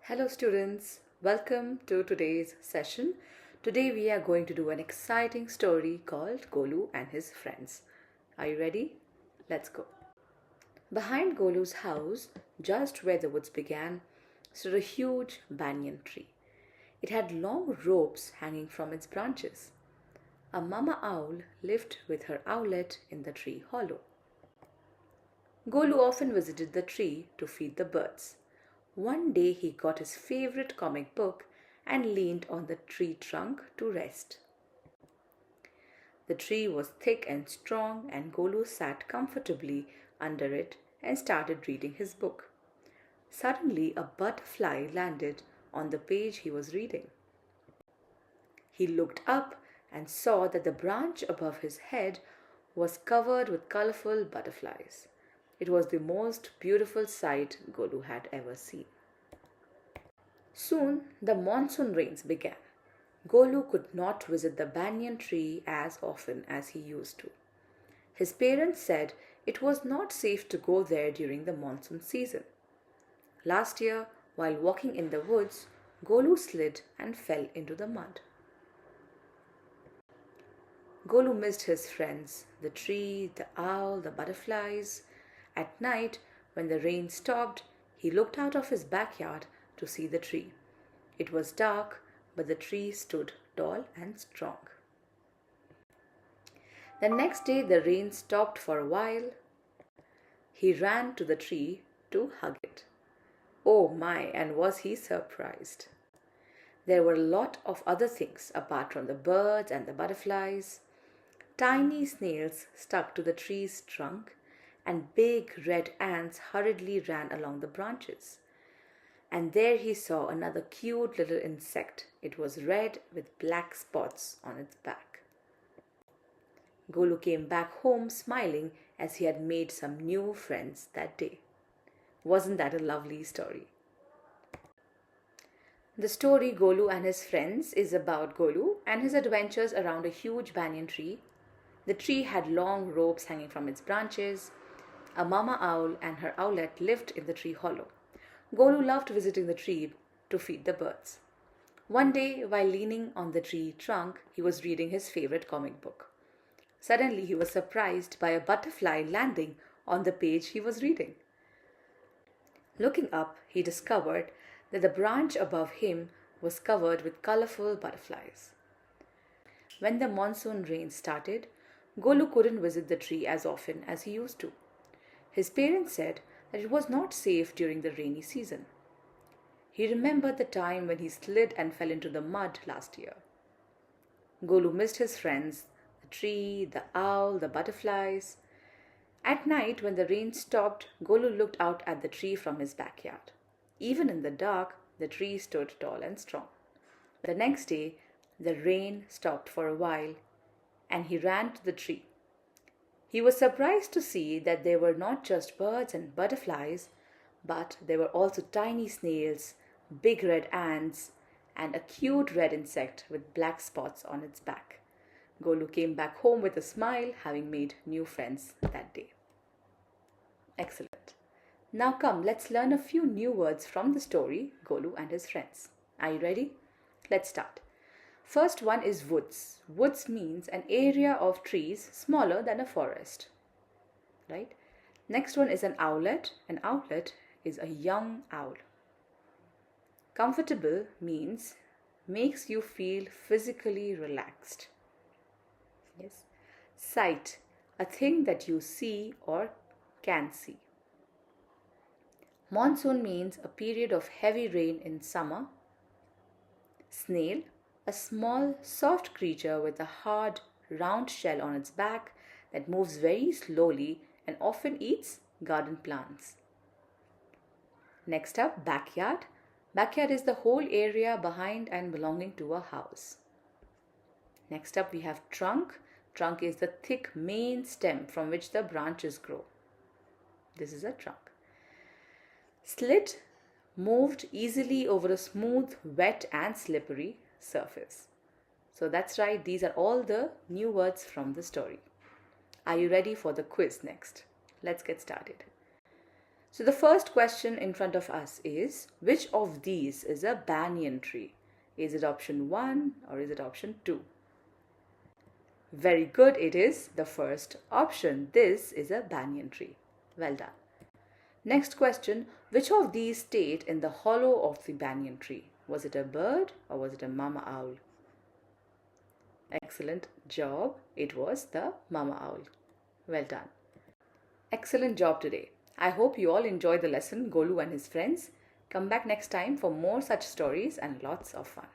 Hello students, welcome to today's session. Today we are going to do an exciting story called Golu and his friends. Are you ready? Let's go. Behind Golu's house, just where the woods began, stood a huge banyan tree. It had long ropes hanging from its branches. A mama owl lived with her owlet in the tree hollow. Golu often visited the tree to feed the birds. One day he got his favorite comic book and leaned on the tree trunk to rest. The tree was thick and strong, and Golu sat comfortably under it and started reading his book. Suddenly, a butterfly landed on the page he was reading. He looked up and saw that the branch above his head was covered with colorful butterflies. It was the most beautiful sight Golu had ever seen. Soon the monsoon rains began. Golu could not visit the banyan tree as often as he used to. His parents said it was not safe to go there during the monsoon season. Last year, while walking in the woods, Golu slid and fell into the mud. Golu missed his friends, the tree, the owl, the butterflies. At night, when the rain stopped, he looked out of his backyard to see the tree. It was dark, but the tree stood tall and strong. The next day, the rain stopped for a while. He ran to the tree to hug it. Oh my, and was he surprised! There were a lot of other things apart from the birds and the butterflies. Tiny snails stuck to the tree's trunk, and big red ants hurriedly ran along the branches. And there he saw another cute little insect. It was red with black spots on its back. Golu came back home smiling as he had made some new friends that day. Wasn't that a lovely story? The story Golu and his friends is about Golu and his adventures around a huge banyan tree. The tree had long ropes hanging from its branches. A mama owl and her owlet lived in the tree hollow. Golu loved visiting the tree to feed the birds. One day, while leaning on the tree trunk, he was reading his favorite comic book. Suddenly, he was surprised by a butterfly landing on the page he was reading. Looking up, he discovered that the branch above him was covered with colorful butterflies. When the monsoon rain started, Golu couldn't visit the tree as often as he used to. His parents said that it was not safe during the rainy season. He remembered the time when he slid and fell into the mud last year. Golu missed his friends, the tree, the owl, the butterflies. At night, when the rain stopped, Golu looked out at the tree from his backyard. Even in the dark, the tree stood tall and strong. The next day, the rain stopped for a while, and he ran to the tree. He was surprised to see that there were not just birds and butterflies, but there were also tiny snails, big red ants, and a cute red insect with black spots on its back. Golu came back home with a smile, having made new friends that day. Excellent. Now come, let's learn a few new words from the story Golu and his friends. Are you ready? Let's start. First one is woods. Woods means an area of trees smaller than a forest. Right? Next one is an owlet. An owlet is a young owl. Comfortable means makes you feel physically relaxed. Yes. Sight, a thing that you see or can see. Monsoon means a period of heavy rain in summer. Snail, a small, soft creature with a hard, round shell on its back that moves very slowly and often eats garden plants. Next up, backyard. Backyard is the whole area behind and belonging to a house. Next up, we have trunk. Trunk is the thick main stem from which the branches grow. This is a trunk. Slit, moved easily over a smooth, wet and slippery surface. So that's right, these are all the new words from the story. Are you ready for the quiz next? Let's get started. So the first question in front of us is, which of these is a banyan tree? Is it option 1 or is it option 2? Very good, it is the first option. This is a banyan tree. Well done. Next question, which of these stayed in the hollow of the banyan tree? Was it a bird or was it a mama owl? Excellent job. It was the mama owl. Well done. Excellent job today. I hope you all enjoyed the lesson, Golu and his friends. Come back next time for more such stories and lots of fun.